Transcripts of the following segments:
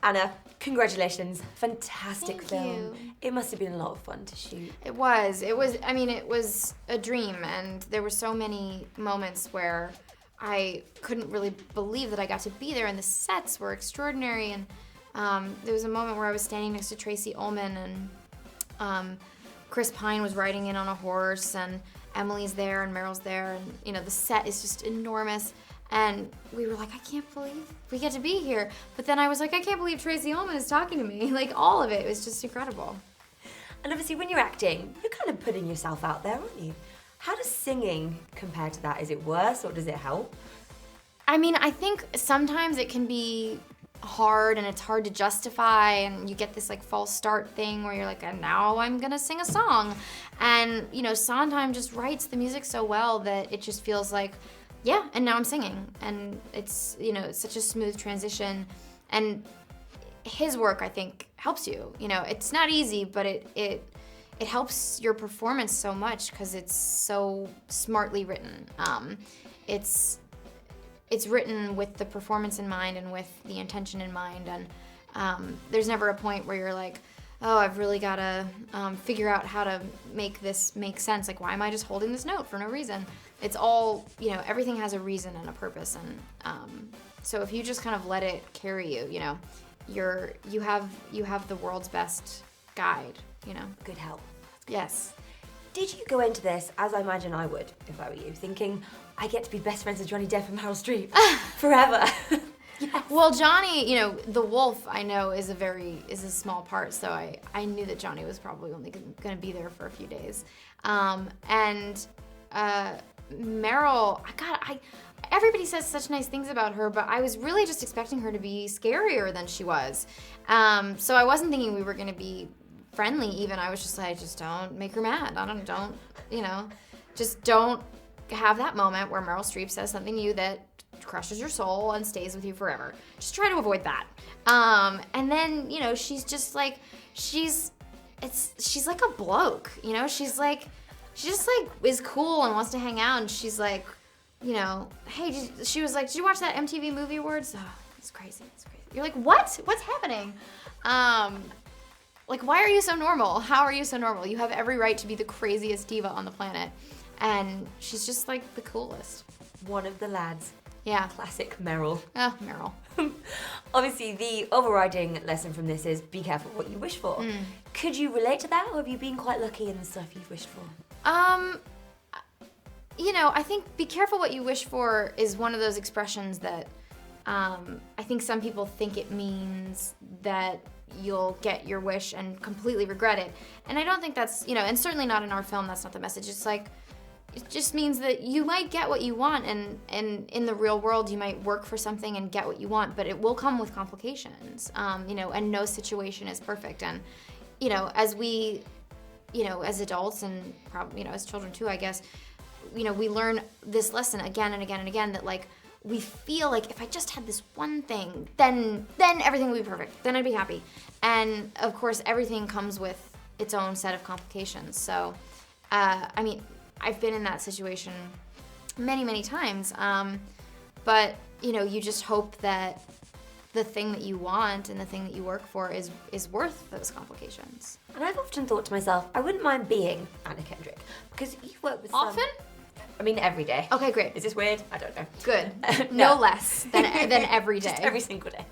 Anna, congratulations. Fantastic Thank film. you. It must have been a lot of fun to shoot. It was. It was a dream, and there were so many moments where I couldn't really believe that I got to be there, and the sets were extraordinary. And there was a moment where I was standing next to Tracy Ullman, and Chris Pine was riding in on a horse, and Emily's there, and Meryl's there, and the set is just enormous. And we were like, I can't believe we get to be here. But then I was like, I can't believe Tracy Ullman is talking to me. Like, all of it was just incredible. And obviously when you're acting, you're kind of putting yourself out there, aren't you? How does singing compare to that? Is it worse or does it help? I mean, I think sometimes it can be hard and it's hard to justify, and you get this like false start thing where you're like, and now I'm gonna sing a song. And, Sondheim just writes the music so well that it just feels like, yeah, and now I'm singing. And it's, it's such a smooth transition. And his work, I think, helps you. It's not easy, but it helps your performance so much because it's so smartly written. It's written with the performance in mind and with the intention in mind. And there's never a point where you're like, oh, I've really got to figure out how to make this make sense. Like, why am I just holding this note for no reason? It's all, everything has a reason and a purpose. And so if you just kind of let it carry you, you have the world's best guide, Good help. Yes. Did you go into this, as I imagine I would if I were you, thinking, I get to be best friends with Johnny Depp and Meryl Streep forever? Yes. Well, Johnny, the wolf, I know, is a small part, so I knew that Johnny was probably only going to be there for a few days. And Meryl, everybody says such nice things about her, but I was really just expecting her to be scarier than she was. So I wasn't thinking we were going to be friendly even. I was just like, just don't make her mad. Just don't have that moment where Meryl Streep says something to you that crushes your soul and stays with you forever. Just try to avoid that. And then, she's just like, she's like a bloke, she just is cool and wants to hang out, and she's like, hey, she was like, did you watch that MTV Movie Awards? Oh, it's crazy. You're like, what? What's happening? Like, why are you so normal? How are you so normal? You have every right to be the craziest diva on the planet. And she's just like the coolest. One of the lads. Yeah. Classic Meryl. Oh, Meryl. Obviously, the overriding lesson from this is be careful what you wish for. Could you relate to that, or have you been quite lucky in the stuff you've wished for? I think be careful what you wish for is one of those expressions that I think some people think it means that you'll get your wish and completely regret it. And I don't think that's, and certainly not in our film, that's not the message. It's like, it just means that you might get what you want, and in the real world you might work for something and get what you want, but it will come with complications, and no situation is perfect. And, as we, as adults and probably, as children too, I guess, we learn this lesson again and again and again that, like, we feel like if I just had this one thing, then everything would be perfect. Then I'd be happy. And, of course, everything comes with its own set of complications. So, I've been in that situation many, many times. But, you just hope that the thing that you want and the thing that you work for is worth those complications. And I've often thought to myself, I wouldn't mind being Anna Kendrick, because you work with Often? Every day. Okay, great. Is this weird? I don't know. Good. No less than every day. Just every single day.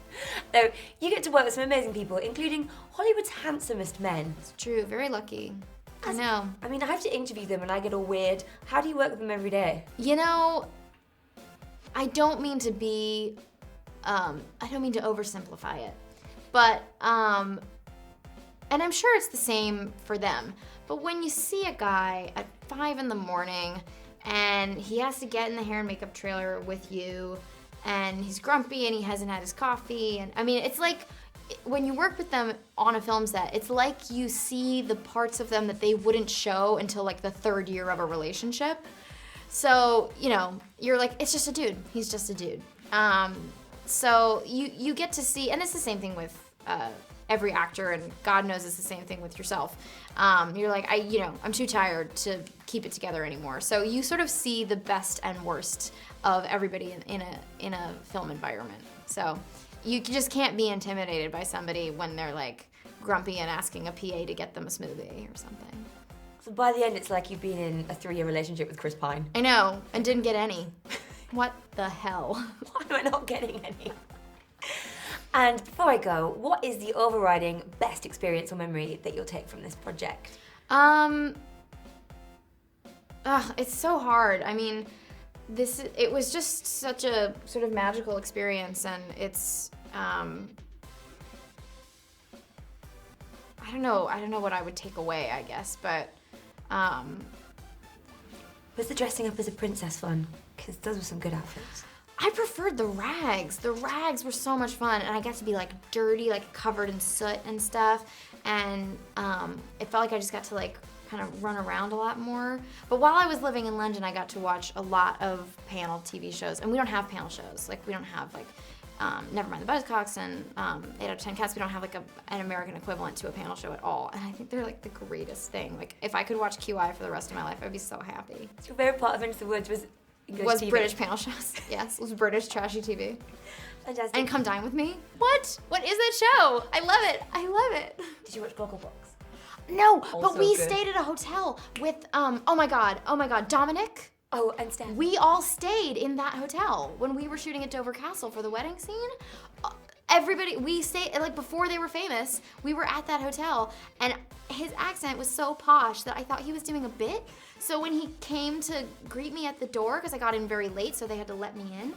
So you get to work with some amazing people, including Hollywood's handsomest men. It's true. Very lucky. I know. I have to interview them and I get all weird. How do you work with them every day? I don't mean to be, I don't mean to oversimplify it, but, and I'm sure it's the same for them, but when you see a guy at 5 a.m. and he has to get in the hair and makeup trailer with you, and he's grumpy and he hasn't had his coffee, and it's like, when you work with them on a film set, it's like you see the parts of them that they wouldn't show until like the 3rd year of a relationship. So, you're like, it's just a dude. He's just a dude. So you get to see, and it's the same thing with every actor, and God knows it's the same thing with yourself. You're like, I'm too tired to keep it together anymore. So you sort of see the best and worst of everybody in a film environment. So you just can't be intimidated by somebody when they're like grumpy and asking a PA to get them a smoothie or something. So by the end, it's like you've been in a 3-year relationship with Chris Pine. I know, and didn't get any. What the hell? Why am I not getting any? And before I go, what is the overriding best experience or memory that you'll take from this project? It's so hard. I mean, it was just such a sort of magical experience, and it's, I don't know what I would take away, I guess, but, Was the dressing up as a princess fun? Because those were some good outfits. I preferred the rags. The rags were so much fun, and I got to be like dirty, like covered in soot and stuff, and it felt like I just got to like kind of run around a lot more. But while I was living in London, I got to watch a lot of panel TV shows, and we don't have panel shows. Like we don't have like Never Mind the Buzzcocks and 8 out of 10 Cats. We don't have like an American equivalent to a panel show at all, and I think they're like the greatest thing. Like if I could watch QI for the rest of my life, I'd be so happy. Your favorite part of Into the Woods was English TV. British panel shows. Yes, it was British trashy TV. Fantastic. And Come Dine With Me. What is that show? I love it. Did you watch Gogglebox? No, Also but we good. stayed at a hotel with, oh my God, Dominic. Oh, and Steph. We all stayed in that hotel when we were shooting at Dover Castle for the wedding scene. We stayed, like before they were famous, we were at that hotel, and his accent was so posh that I thought he was doing a bit. So when he came to greet me at the door, because I got in very late, so they had to let me in,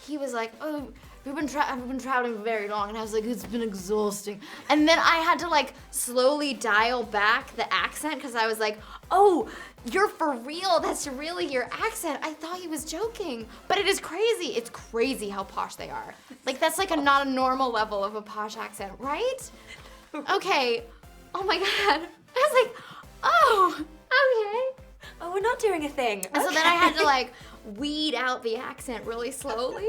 he was like, oh, we've been traveling very long, and I was like, it's been exhausting. And then I had to like slowly dial back the accent, because I was like, oh, you're for real, that's really your accent. I thought he was joking, but it is crazy. It's crazy how posh they are. Like that's like not a normal level of a posh accent, right? Okay, oh my God. I was like, oh, okay. Oh, we're not doing a thing. And so then I had to like weed out the accent really slowly.